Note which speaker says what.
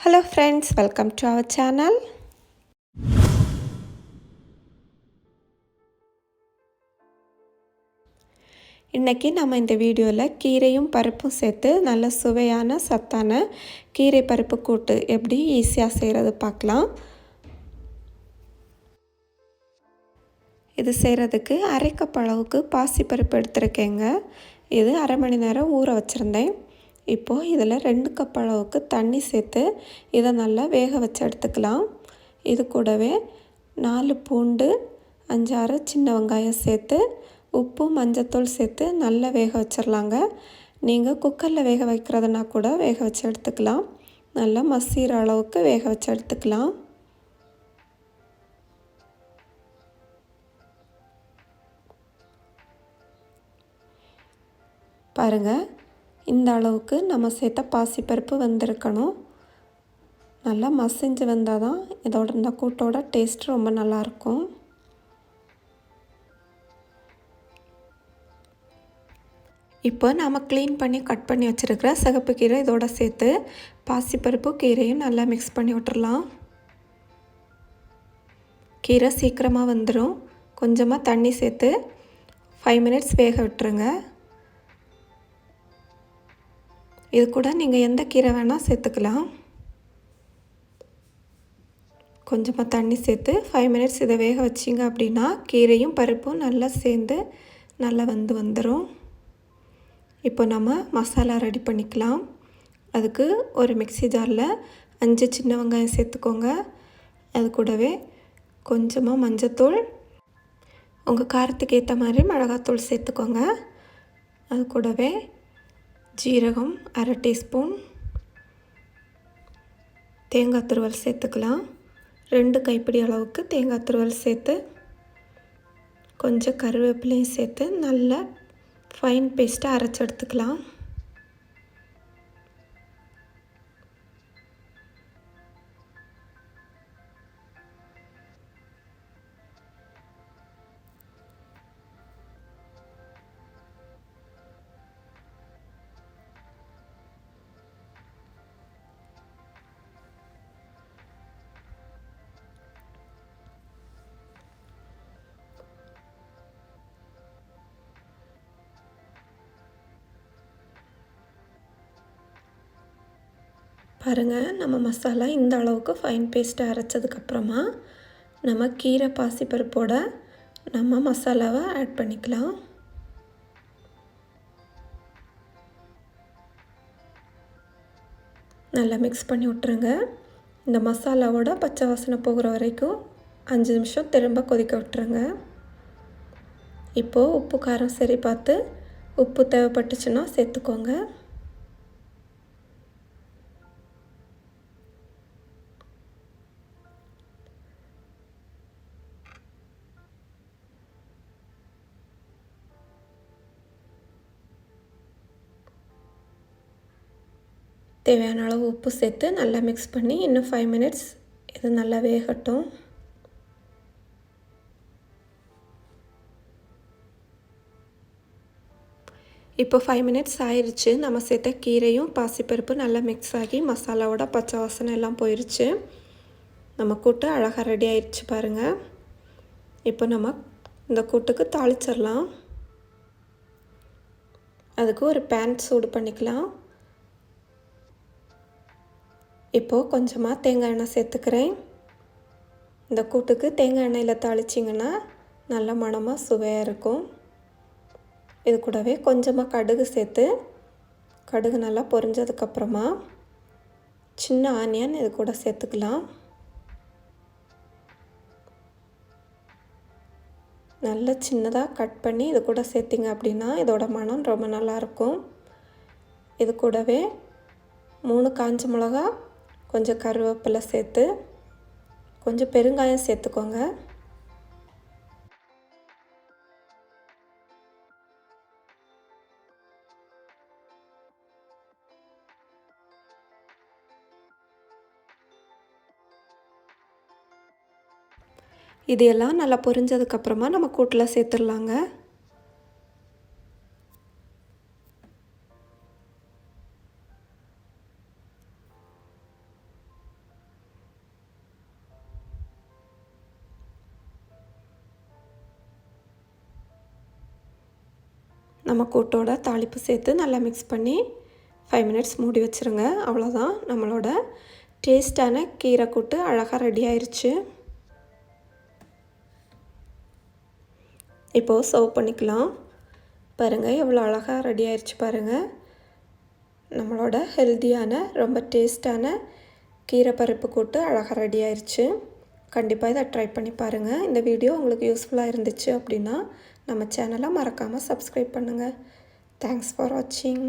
Speaker 1: Hello friends, welcome to our channel. இன்னைக்கு நம்ம இந்த வீடியோவில் கீரையும் பருப்பும் சேர்த்து நல்ல சுவையான சத்தான கீரை பருப்பு கூட்டு எப்படி ஈஸியாக செய்கிறது பார்க்கலாம். இது செய்கிறதுக்கு அரை கப் அளவுக்கு பாசிப்பருப்பு எடுத்துருக்கேங்க. இது அரை மணி நேரம் ஊற வச்சுருந்தேன். இப்போது இதில் 2 கப் அளவுக்கு தண்ணி சேர்த்து இதை நல்லா வேக வச்சு எடுத்துக்கலாம். இது கூடவே 4 பூண்டு 5-6 சின்ன வெங்காயம் சேர்த்து உப்பு மஞ்சத்தூள் சேர்த்து நல்லா வேக வச்சிடலாங்க. நீங்கள் குக்கரில் வேக வைக்கிறதுனா கூட வேக வச்சு எடுத்துக்கலாம். நல்லா மசிகிற அளவுக்கு வேக வச்சு எடுத்துக்கலாம். பாருங்கள், இந்த அளவுக்கு நம்ம சேர்த்த பாசிப்பருப்பு வெந்திருக்கணும். நல்லா மசிஞ்சு வந்தால் தான் இதோட இந்த கூட்டோட டேஸ்ட் ரொம்ப நல்லாயிருக்கும். இப்போ நாம் க்ளீன் பண்ணி கட் பண்ணி வச்சுருக்கிற சிகப்பு கீரை இதோட சேர்த்து பாசிப்பருப்பு கீரையும் நல்லா மிக்ஸ் பண்ணி விட்டுறலாம். கீரை சீக்கிரமாக வந்துடும். கொஞ்சமாக தண்ணி சேர்த்து 5 மினிட்ஸ் வேக விட்டுருங்க. இது கூட நீங்கள் எந்த கீரை வேணால் சேர்த்துக்கலாம். கொஞ்சமாக தண்ணி சேர்த்து 5 மினிட்ஸ் இதை வேக வச்சிங்க அப்படின்னா கீரையும் பருப்பும் நல்லா சேர்ந்து நல்லா வந்துடும். இப்போ நம்ம மசாலா ரெடி பண்ணிக்கலாம். அதுக்கு ஒரு மிக்ஸி ஜாரில் 5 சின்ன வெங்காயம் சேர்த்துக்கோங்க. அது கூடவே கொஞ்சமாக மஞ்சத்தூள், உங்கள் காரத்துக்கு ஏற்ற மாதிரி மிளகாத்தூள் சேர்த்துக்கோங்க. அது கூடவே ஜீரகம் 1/2 டீஸ்பூன், தேங்காய் துருவல் சேர்த்துக்கலாம். 2 கைப்பிடி அளவுக்கு தேங்காய் துருவல் சேர்த்து கொஞ்சம் கருவேப்பிலையும் சேர்த்து நல்லா ஃபைன் பேஸ்ட்டாக அரைச்சி எடுத்துக்கலாம். பாருங்கள், நம்ம மசாலா இந்த அளவுக்கு ஃபைன் பேஸ்ட்டை அரைச்சதுக்கப்புறமா நம்ம கீரை பாசிப்பருப்போட நம்ம மசாலாவை ஆட் பண்ணிக்கலாம். நல்லா மிக்ஸ் பண்ணி விட்டுருங்க. இந்த மசாலாவோட பச்சை வாசனை போகிற வரைக்கும் 5 நிமிஷம் திரும்ப கொதிக்க விட்டுருங்க. இப்போது உப்பு காரம் சரி பார்த்து உப்பு தேவைப்பட்டுச்சுன்னா சேர்த்துக்கோங்க. தேவையான அளவு உப்பு சேர்த்து நல்லா மிக்ஸ் பண்ணி இன்னும் 5 மினிட்ஸ் இது நல்லா வேகட்டும். இப்போ 5 மினிட்ஸ் ஆயிடுச்சு. நம்ம சேர்த்த கீரையும் பாசிப்பருப்பு நல்லா மிக்ஸ் ஆகி மசாலாவோட பச்சை வாசனை எல்லாம் போயிடுச்சு. நம்ம கூட்டு அழகாக ரெடி ஆயிடுச்சு பாருங்கள். இப்போ நம்ம இந்த கூட்டுக்கு தாளிச்சிடலாம். அதுக்கு ஒரு பேன் சூடு பண்ணிக்கலாம். இப்போது கொஞ்சமாக தேங்காய் எண்ணெய் சேர்த்துக்கிறேன். இந்த கூட்டுக்கு தேங்காய் எண்ணெயில் தாளிச்சிங்கன்னா நல்ல மணமாக சுவையாக இருக்கும். இது கூடவே கொஞ்சமாக கடுகு சேர்த்து கடுகு நல்லா பொரிஞ்சதுக்கப்புறமா சின்ன ஆனியன் இது கூட சேர்த்துக்கலாம். நல்லா சின்னதாக கட் பண்ணி இது கூட சேர்த்திங்க அப்படின்னா இதோட மணம் ரொம்ப நல்லாயிருக்கும். இது கூடவே 3 காஞ்ச மிளகா, கொஞ்சம் கருவேப்பிலை சேர்த்து கொஞ்சம் பெருங்காயம் சேர்த்துக்கோங்க. இது எல்லாம் நல்லா பொரிஞ்சதுக்கப்புறமா நம்ம கூட்டில் சேர்த்துடலாங்க. நம்ம கூட்டோட தாளிப்பு சேர்த்து நல்லா மிக்ஸ் பண்ணி 5 மினிட்ஸ் மூடி வச்சுருங்க. அவ்வளோதான், நம்மளோட டேஸ்டான கீரை கூட்டு அழகாக ரெடி ஆயிடுச்சு. இப்போது சர்வ் பண்ணிக்கலாம். பாருங்கள் எவ்வளோ அழகாக ரெடி ஆயிடுச்சு பாருங்கள். நம்மளோட ஹெல்த்தியான ரொம்ப டேஸ்டான கீரை பருப்பு கூட்டு அழகாக ரெடி ஆயிடுச்சு. கண்டிப்பாக இதை ட்ரை பண்ணி பாருங்கள். இந்த வீடியோ உங்களுக்கு யூஸ்ஃபுல்லாக இருந்துச்சு அப்படின்னா நம்ம சேனலை மறக்காமல் சப்ஸ்கிரைப் பண்ணுங்கள். தேங்க்ஸ் ஃபார் வாட்சிங்.